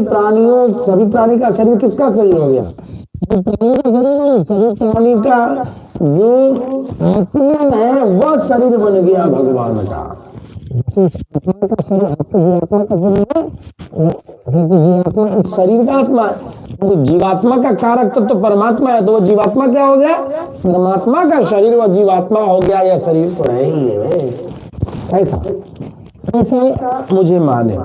प्राणियों, सभी प्राणी का शरीर किसका शरीर हो गया? सभी प्राणी का जो आत्मा है वह शरीर बन गया भगवान का। शरीर का आत्मा तो जीवात्मा का कारक तो परमात्मा है, तो वो जीवात्मा क्या हो गया? परमात्मा का शरीर वह जीवात्मा हो गया। या शरीर तो है ही है, ऐसा मुझे माने।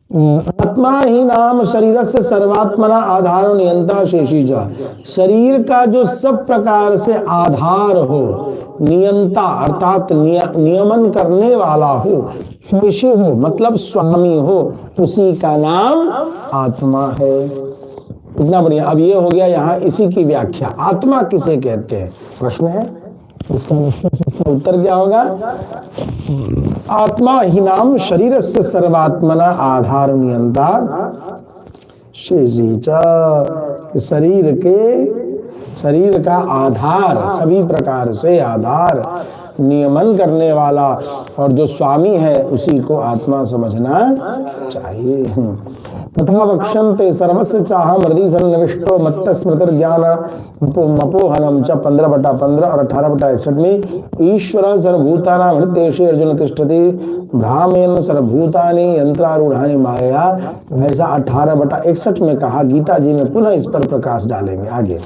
आत्मा ही नाम शरीर से सर्वात्मना आधार नियंता शेषीजा। शरीर का जो सब प्रकार से आधार हो, नियंता अर्थात नियमन करने वाला हो, शेषी हो मतलब स्वामी हो, उसी का नाम आत्मा है। इतना बढ़िया। अब ये हो गया यहाँ इसी की व्याख्या। आत्मा किसे कहते हैं? प्रश्न है, इसका उत्तर क्या होगा? आत्मा ही नाम शरीर से सर्वात्मना आधार नियंता शेषीचा। शरीर का आधार, सभी प्रकार से आधार, नियमन करने वाला और जो स्वामी है उसी को आत्मा समझना चाहिए। तथा वक्षन्ते सर्वस्य चाहम हृदि सन्निविष्टो मत्त स्मृतिर ज्ञान मपोहनम च 15/15 और 18/61 में ईश्वर सर्वभूतानां हृदयेषु अर्जुन तिष्ठति भ्रामेन सर्वभूतानि यंत्रारूढ़ानि माया। ऐसा 18/61 में कहा। गीता जी में पुनः इस पर प्रकाश डालेंगे आगे।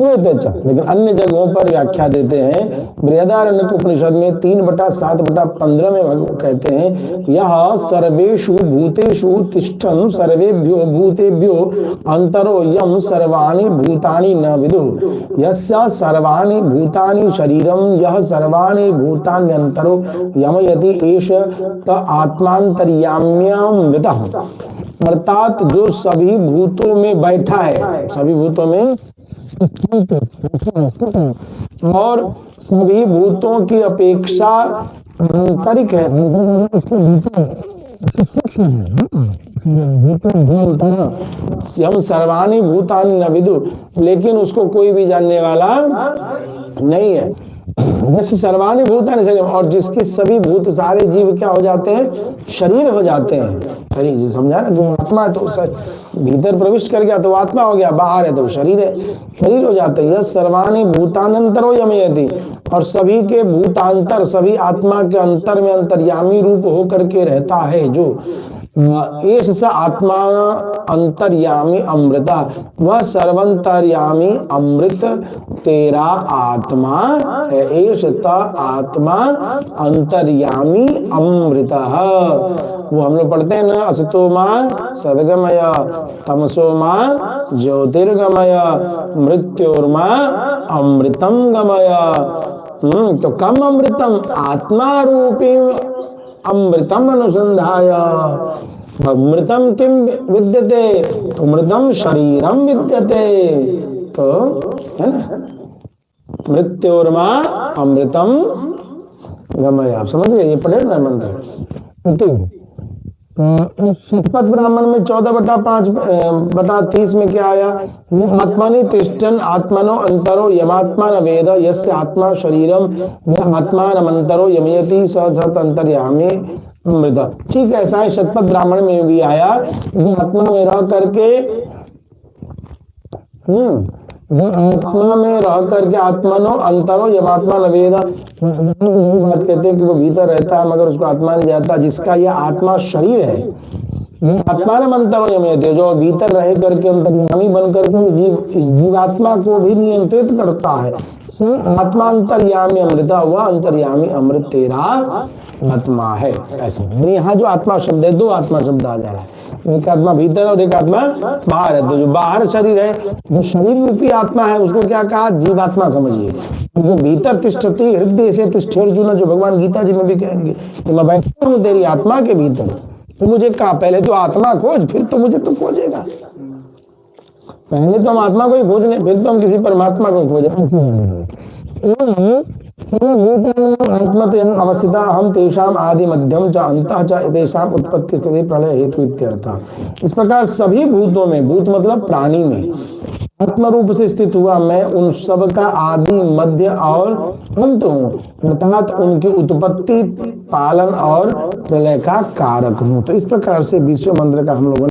लेकिन अन्य जगहों पर व्याख्या देते हैं। बृहदारण्यक उपनिषद में 3/7/15 में कहते हैं यह सर्वेषु भूतेषु तिष्ठन् सर्वेभ्यो भूतेभ्यो अंतरो यम सर्वाणि भूतानि न विदुः यस्य सर्वाणि भूतानि शरीरम यह सर्वाणि भूतान्यंतरो यमयति एष त आत्मांतर्याम्यामृतः। अर्थात जो सभी भूतों में बैठा है, सभी भूतों में और सभी भूतों की अपेक्षा आंतरिक है, हम सर्वाणि भूतानि न विदु, लेकिन उसको कोई भी जानने वाला नहीं है। वैसे सर्वाणि भूतानि शरीर, और जिसके सभी भूत सारे जीव क्या हो जाते हैं? शरीर हो जाते हैं। शरीर समझा ना, जो आत्मा है तो भीतर प्रविष्ट कर गया तो आत्मा हो गया, बाहर है तो शरीर है, शरीर हो जाते हैं। यह सर्वाणि भूतानंतरो यमयति, और सभी के भूतांतर, सभी आत्मा के अंतर में अंतर्यामी रूप होकर के रहता है जो एष स आत्मा अंतर्यामी अमृता, वह सर्वंतर्यामी अमृत तेरा आत्मा है। एष त आत्मा अंतर्यामी अमृत। वो हम लोग पढ़ते हैं ना, असतो मां सद्गमय तमसो मां ज्योतिर्गमय मृत्योर्मा अमृतम गमय। तो कम अमृतम आत्मा रूपी अमृतम अनुसंधाय। अमृतम किम विद्यते? तो अमृतम शरीरम विद्यते। तो है ना, मृत्योर्मा अमृतम गमय। आप समझ गए? ये पढ़े ना मंत्र। शतपथ ब्राह्मण में 14/5/30 में क्या आया? आत्मानि तिष्ठन् आत्मनो अंतरो यमात्मा न वेद यस्य आत्मा शरीरम यह आत्मा नमंतरो यमयति स सत अंतर्यामी अमृत। ठीक ऐसा है शतपथ ब्राह्मण में भी आया। आत्मा में रह करके आत्मा में रह करके आत्मनो अंतरो यमात्मा न वेद, बात कहते हैं कि वो भीतर रहता है मगर उसको आत्मा नहीं जाता। जिसका यह आत्मा शरीर है, आत्मा न अंतरो यमयति, जो भीतर रह करके अंतर्यामी बन करके इस जीवात्मा को भी नियंत्रित करता है। आत्मा अंतर्यामी अमृत, वह अंतर्यामी अमृत तेरा आत्मा है। ऐसा यहाँ जो आत्मा शब्द है, दो आत्मा शब्द आ जा रहा है, एक आत्मा भीतर और एक आत्मा बाहर है। तो जो बाहर शरीर है, जो शरीर रूपी आत्मा है, उसको क्या कहा? जीवात्मा समझिए। जो भीतर तिष्ठति हृदय से तिष्ठेर्जुन, जो भगवान गीता जी में भी कहेंगे कि मैं बैठा हूँ तेरी आत्मा के भीतर, तो मुझे कहा पहले तो आत्मा खोज, फिर तो मुझे तो खोजेगा। पहले तो हम आत्मा को ही खोज लें, फिर तो हम किसी परमात्मा को खोजें। अवस्थिता हम तेषाम आदि मध्यम च अंतः च तेषाम उत्पत्ति स्थिति प्रलय हेतु इत्यर्थ। इस प्रकार सभी भूतों में, भूत मतलब प्राणी में आत्म रूप से स्थित हुआ मैं उन सब का आदि आदि मध्य और अंत हूँ, अर्थात उनकी उत्पत्ति, पालन और प्रलय का कारक हूँ। तो इस प्रकार से 20वें मंत्र का हम लोगों